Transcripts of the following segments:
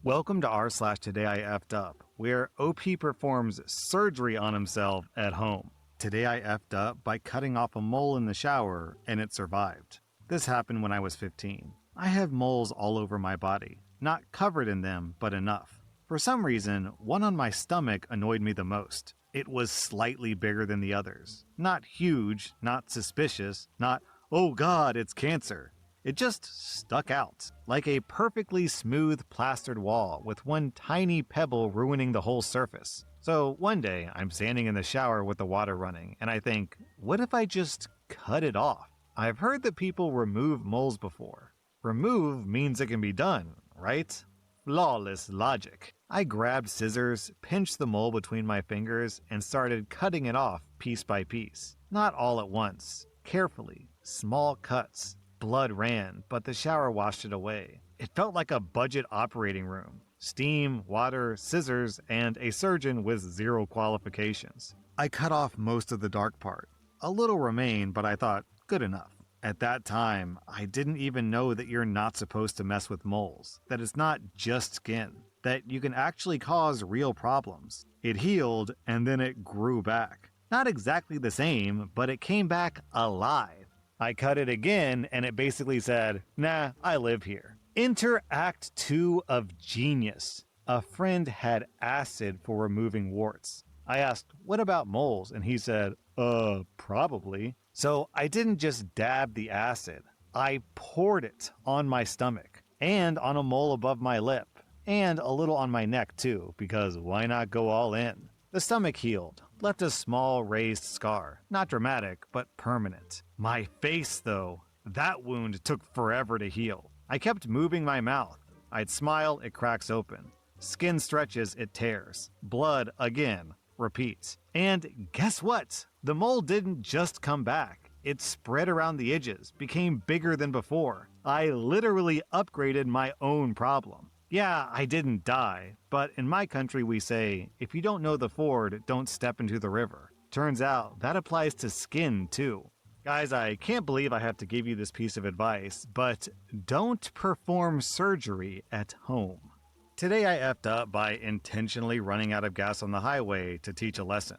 Welcome to r/Today I F'd Up, where OP performs surgery on himself at home. Today I F'd up by cutting off a mole in the shower, and it survived. This happened when I was 15. I have moles all over my body, not covered in them, but enough. For some reason, one on my stomach annoyed me the most. It was slightly bigger than the others. Not huge, not suspicious, not, oh god, it's cancer. It just stuck out, like a perfectly smooth plastered wall with one tiny pebble ruining the whole surface. So one day, I'm standing in the shower with the water running, and I think, what if I just cut it off? I've heard that people remove moles before. Remove means it can be done, right? Flawless logic. I grabbed scissors, pinched the mole between my fingers, and started cutting it off piece by piece. Not all at once. Carefully. Small cuts. Blood ran, but the shower washed it away. It felt like a budget operating room. Steam, water, scissors, and a surgeon with zero qualifications. I cut off most of the dark part. A little remained, but I thought, good enough. At that time, I didn't even know that you're not supposed to mess with moles, that it's not just skin, that you can actually cause real problems. It healed, and then it grew back. Not exactly the same, but it came back alive. I cut it again, and it basically said, nah, I live here. Enter Act 2 of Genius. A friend had acid for removing warts. I asked, what about moles? And he said, probably. So I didn't just dab the acid. I poured it on my stomach, and on a mole above my lip, and a little on my neck too, because why not go all in? The stomach healed, left a small raised scar. Not dramatic, but permanent. My face, though, that wound took forever to heal. I kept moving my mouth. I'd smile, it cracks open. Skin stretches, it tears. Blood, again, repeats. And guess what? The mole didn't just come back. It spread around the edges, became bigger than before. I literally upgraded my own problem. Yeah, I didn't die, but in my country we say, if you don't know the ford, don't step into the river. Turns out that applies to skin too. Guys, I can't believe I have to give you this piece of advice, but don't perform surgery at home. Today I effed up by intentionally running out of gas on the highway to teach a lesson.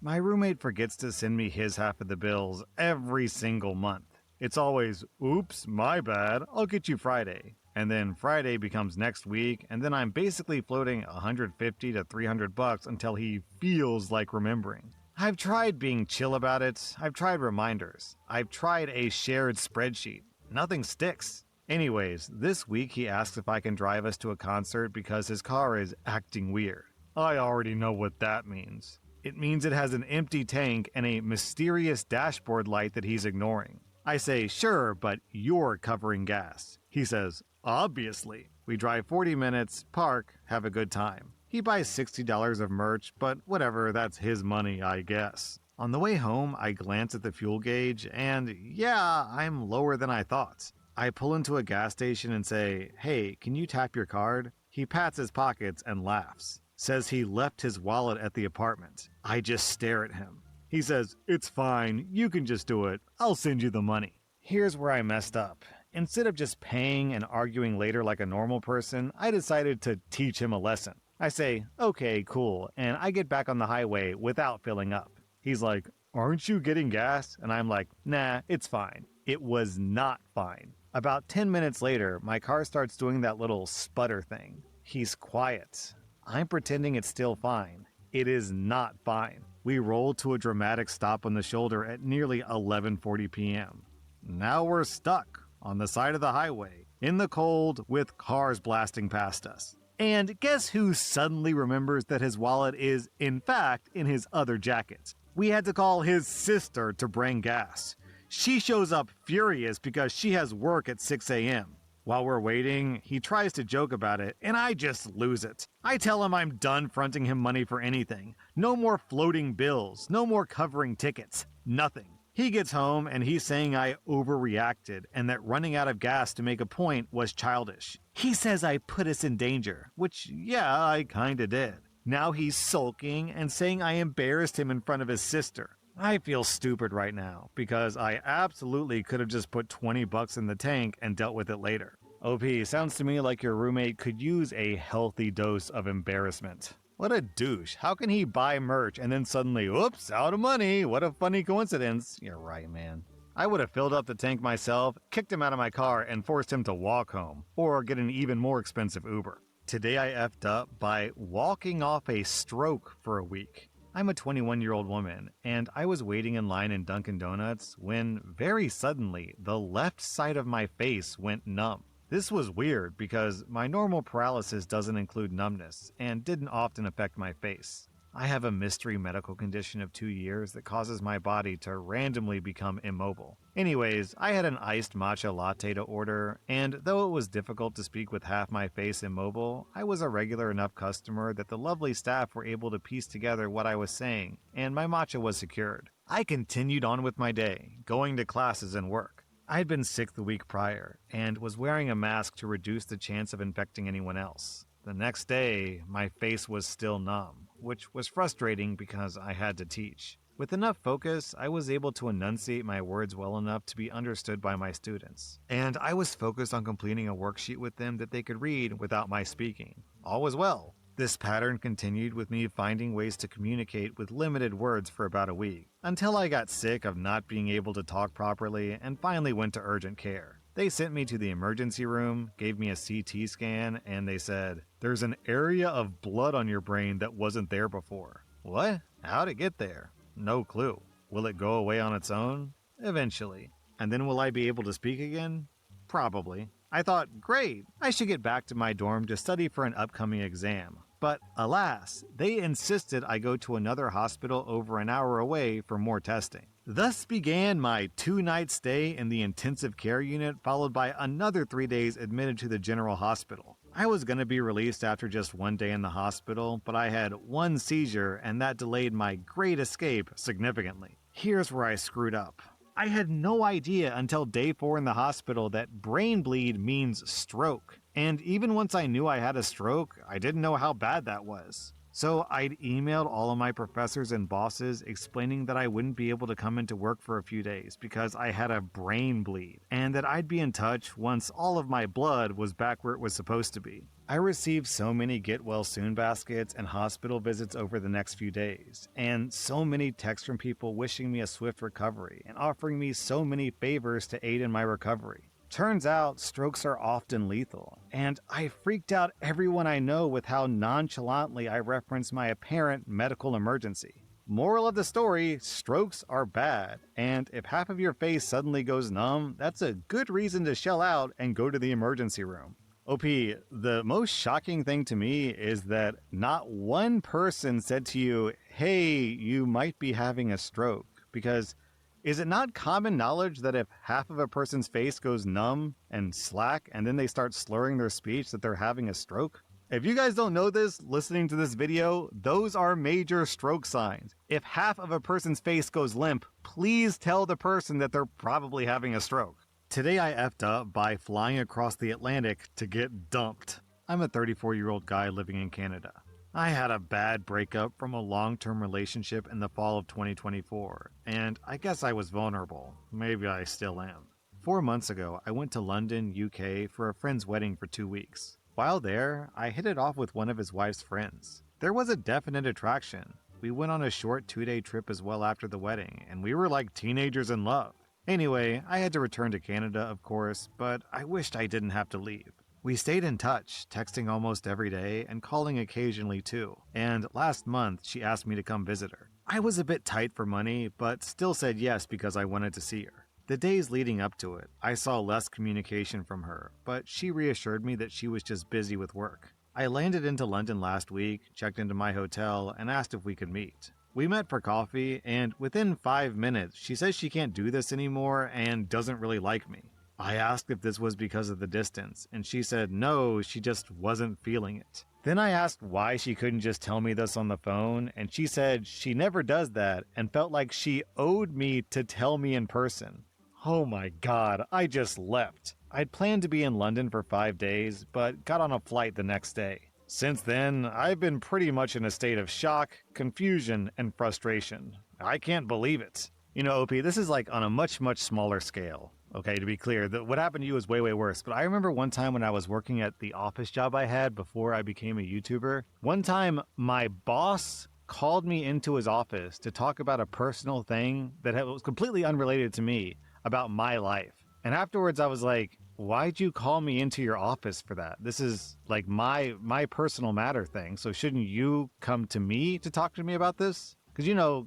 My roommate forgets to send me his half of the bills every single month. It's always, oops, my bad, I'll get you Friday. And then Friday becomes next week, and then I'm basically floating $150 to $300 until he feels like remembering. I've tried being chill about it, I've tried reminders, I've tried a shared spreadsheet. Nothing sticks. Anyways, this week he asks if I can drive us to a concert because his car is acting weird. I already know what that means. It means it has an empty tank and a mysterious dashboard light that he's ignoring. I say, sure, but you're covering gas. He says, obviously. We drive 40 minutes, park, have a good time. He buys $60 of merch, but whatever, that's his money, I guess. On the way home, I glance at the fuel gauge, and yeah, I'm lower than I thought. I pull into a gas station and say, hey, can you tap your card? He pats his pockets and laughs. Says he left his wallet at the apartment. I just stare at him. He says, it's fine, you can just do it. I'll send you the money. Here's where I messed up. Instead of just paying and arguing later like a normal person, I decided to teach him a lesson. I say, okay, cool, and I get back on the highway without filling up. He's like, aren't you getting gas? And I'm like, nah, it's fine. It was not fine. About 10 minutes later, my car starts doing that little sputter thing. He's quiet. I'm pretending it's still fine. It is not fine. We roll to a dramatic stop on the shoulder at nearly 11:40 p.m. Now we're stuck on the side of the highway, in the cold, with cars blasting past us. And guess who suddenly remembers that his wallet is, in fact, in his other jacket? We had to call his sister to bring gas. She shows up furious because she has work at 6 a.m. While we're waiting, he tries to joke about it, and I just lose it. I tell him I'm done fronting him money for anything. No more floating bills, no more covering tickets, nothing. He gets home and he's saying I overreacted and that running out of gas to make a point was childish. He says I put us in danger, which, yeah, I kinda did. Now he's sulking and saying I embarrassed him in front of his sister. I feel stupid right now because I absolutely could have just put $20 in the tank and dealt with it later. OP, sounds to me like your roommate could use a healthy dose of embarrassment. What a douche. How can he buy merch and then suddenly, whoops, out of money? What a funny coincidence. You're right, man. I would have filled up the tank myself, kicked him out of my car, and forced him to walk home, or get an even more expensive Uber. Today I effed up by walking off a stroke for a week. I'm a 21-year-old woman, and I was waiting in line in Dunkin' Donuts when, very suddenly, the left side of my face went numb. This was weird because my normal paralysis doesn't include numbness and didn't often affect my face. I have a mystery medical condition of 2 years that causes my body to randomly become immobile. Anyways, I had an iced matcha latte to order, and though it was difficult to speak with half my face immobile, I was a regular enough customer that the lovely staff were able to piece together what I was saying, and my matcha was secured. I continued on with my day, going to classes and work. I had been sick the week prior, and was wearing a mask to reduce the chance of infecting anyone else. The next day, my face was still numb, which was frustrating because I had to teach. With enough focus, I was able to enunciate my words well enough to be understood by my students. And I was focused on completing a worksheet with them that they could read without my speaking. All was well. This pattern continued with me finding ways to communicate with limited words for about a week, until I got sick of not being able to talk properly and finally went to urgent care. They sent me to the emergency room, gave me a CT scan, and they said, "There's an area of blood on your brain that wasn't there before." What? How'd it get there? No clue. Will it go away on its own? Eventually. And then will I be able to speak again? Probably. I thought, great, I should get back to my dorm to study for an upcoming exam. But alas, they insisted I go to another hospital over an hour away for more testing. Thus began my 2-night stay in the intensive care unit, followed by another 3 days admitted to the general hospital. I was going to be released after just 1 day in the hospital, but I had 1 seizure and that delayed my great escape significantly. Here's where I screwed up. I had no idea until day 4 in the hospital that brain bleed means stroke. And even once I knew I had a stroke, I didn't know how bad that was. So I'd emailed all of my professors and bosses explaining that I wouldn't be able to come into work for a few days because I had a brain bleed, and that I'd be in touch once all of my blood was back where it was supposed to be. I received so many get well soon baskets and hospital visits over the next few days, and so many texts from people wishing me a swift recovery and offering me so many favors to aid in my recovery. Turns out, strokes are often lethal, and I freaked out everyone I know with how nonchalantly I referenced my apparent medical emergency. Moral of the story, strokes are bad, and if half of your face suddenly goes numb, that's a good reason to shell out and go to the emergency room. OP, the most shocking thing to me is that not one person said to you, hey, you might be having a stroke, because is it not common knowledge that if half of a person's face goes numb and slack and then they start slurring their speech that they're having a stroke? If you guys don't know this, listening to this video, those are major stroke signs. If half of a person's face goes limp, please tell the person that they're probably having a stroke. Today I effed up by flying across the Atlantic to get dumped. I'm a 34-year-old guy living in Canada. I had a bad breakup from a long-term relationship in the fall of 2024, and I guess I was vulnerable. Maybe I still am. 4 months ago, I went to London, UK for a friend's wedding for 2 weeks. While there, I hit it off with one of his wife's friends. There was a definite attraction. We went on a short 2-day trip as well after the wedding, and we were like teenagers in love. Anyway, I had to return to Canada, of course, but I wished I didn't have to leave. We stayed in touch, texting almost every day and calling occasionally too. And last month, she asked me to come visit her. I was a bit tight for money, but still said yes because I wanted to see her. The days leading up to it, I saw less communication from her, but she reassured me that she was just busy with work. I landed into London last week, checked into my hotel, and asked if we could meet. We met for coffee, and within 5 minutes, she says she can't do this anymore and doesn't really like me. I asked if this was because of the distance, and she said no, she just wasn't feeling it. Then I asked why she couldn't just tell me this on the phone, and she said she never does that and felt like she owed me to tell me in person. Oh my god, I just left. I'd planned to be in London for 5 days, but got on a flight the next day. Since then, I've been pretty much in a state of shock, confusion, and frustration. I can't believe it. You know, OP, this is like on a much, much smaller scale. Okay, to be clear, what happened to you is way, way worse. But I remember one time when I was working at the office job I had before I became a YouTuber, one time my boss called me into his office to talk about a personal thing that was completely unrelated to me about my life. And afterwards I was like, why'd you call me into your office for that? This is like my personal matter thing. So shouldn't you come to me to talk to me about this? Because,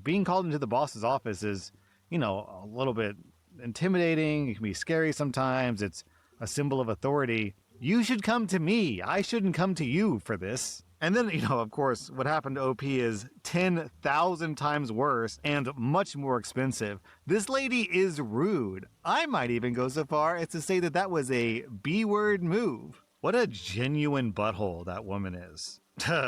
being called into the boss's office is, a little bit intimidating. It can be scary sometimes. It's a symbol of authority. You should come to me. I shouldn't come to you for this. And then, of course, what happened to OP is 10,000 times worse and much more expensive. This lady is rude. I might even go so far as to say that that was a B-word move. What a genuine butthole that woman is.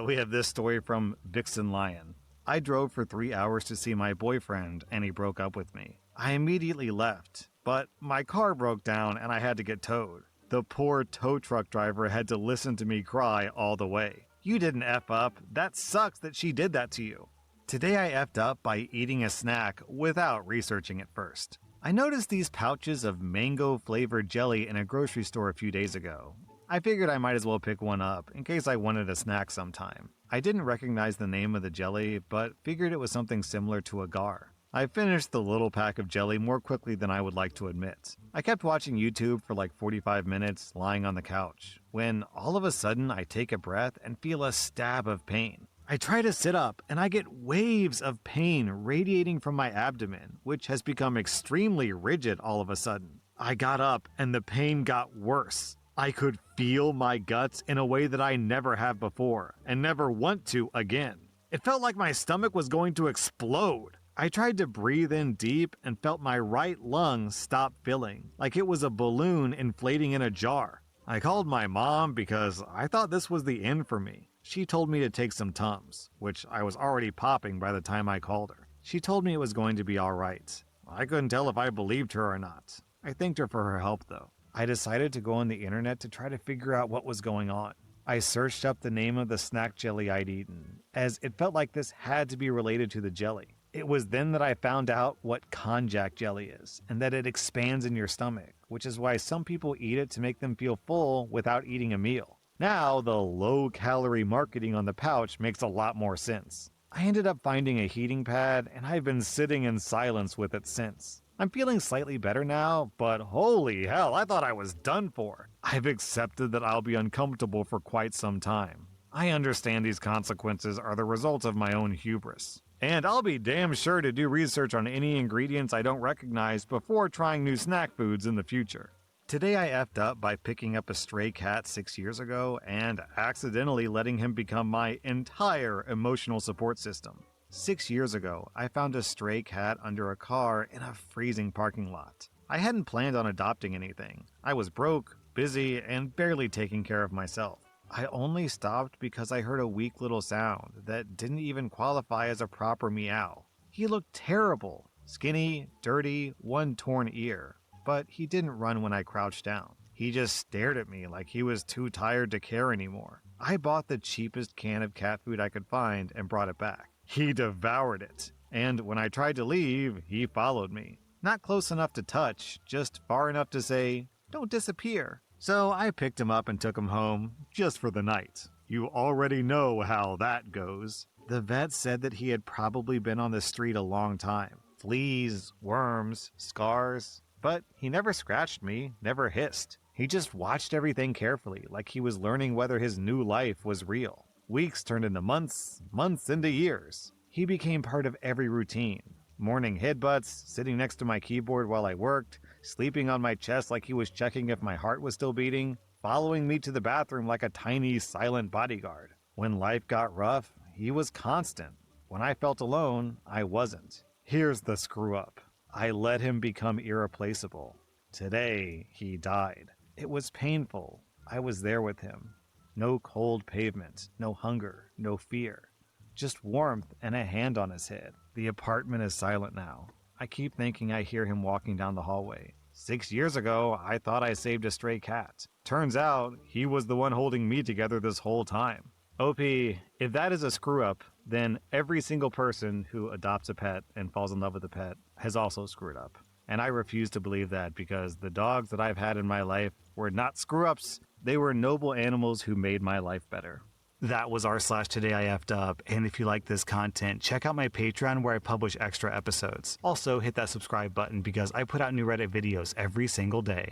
We have this story from Vixen Lion. I drove for 3 hours to see my boyfriend, and he broke up with me. I immediately left, but my car broke down and I had to get towed. The poor tow truck driver had to listen to me cry all the way. You didn't F up. That sucks that she did that to you. Today I effed up by eating a snack without researching it first. I noticed these pouches of mango-flavored jelly in a grocery store a few days ago. I figured I might as well pick one up in case I wanted a snack sometime. I didn't recognize the name of the jelly, but figured it was something similar to agar. I finished the little pack of jelly more quickly than I would like to admit. I kept watching YouTube for like 45 minutes, lying on the couch, when all of a sudden I take a breath and feel a stab of pain. I try to sit up and I get waves of pain radiating from my abdomen, which has become extremely rigid all of a sudden. I got up and the pain got worse. I could feel my guts in a way that I never have before, and never want to again. It felt like my stomach was going to explode. I tried to breathe in deep and felt my right lung stop filling, like it was a balloon inflating in a jar. I called my mom because I thought this was the end for me. She told me to take some Tums, which I was already popping by the time I called her. She told me it was going to be alright. I couldn't tell if I believed her or not. I thanked her for her help though. I decided to go on the internet to try to figure out what was going on. I searched up the name of the snack jelly I'd eaten, as it felt like this had to be related to the jelly. It was then that I found out what konjac jelly is, and that it expands in your stomach, which is why some people eat it to make them feel full without eating a meal. Now, the low-calorie marketing on the pouch makes a lot more sense. I ended up finding a heating pad, and I've been sitting in silence with it since. I'm feeling slightly better now, but holy hell, I thought I was done for. I've accepted that I'll be uncomfortable for quite some time. I understand these consequences are the result of my own hubris. And I'll be damn sure to do research on any ingredients I don't recognize before trying new snack foods in the future. Today I effed up by picking up a stray cat 6 years ago and accidentally letting him become my entire emotional support system. 6 years ago, I found a stray cat under a car in a freezing parking lot. I hadn't planned on adopting anything. I was broke, busy, and barely taking care of myself. I only stopped because I heard a weak little sound that didn't even qualify as a proper meow. He looked terrible, skinny, dirty, one torn ear, but he didn't run when I crouched down. He just stared at me like he was too tired to care anymore. I bought the cheapest can of cat food I could find and brought it back. He devoured it, and when I tried to leave, he followed me. Not close enough to touch, just far enough to say, "Don't disappear." So I picked him up and took him home, just for the night. You already know how that goes. The vet said that he had probably been on the street a long time. Fleas, worms, scars. But he never scratched me, never hissed. He just watched everything carefully, like he was learning whether his new life was real. Weeks turned into months, months into years. He became part of every routine. Morning headbutts, sitting next to my keyboard while I worked, sleeping on my chest like he was checking if my heart was still beating, following me to the bathroom like a tiny, silent bodyguard. When life got rough, he was constant. When I felt alone, I wasn't. Here's the screw up. I let him become irreplaceable. Today, he died. It was painful. I was there with him. No cold pavement, no hunger, no fear. Just warmth and a hand on his head. The apartment is silent now. I keep thinking I hear him walking down the hallway. 6 years ago, I thought I saved a stray cat. Turns out, he was the one holding me together this whole time. OP, if that is a screw-up, then every single person who adopts a pet and falls in love with a pet has also screwed up. And I refuse to believe that because the dogs that I've had in my life were not screw-ups. They were noble animals who made my life better. That was r/Today I F'd Up, and if you like this content, check out my Patreon where I publish extra episodes. Also, hit that subscribe button because I put out new Reddit videos every single day.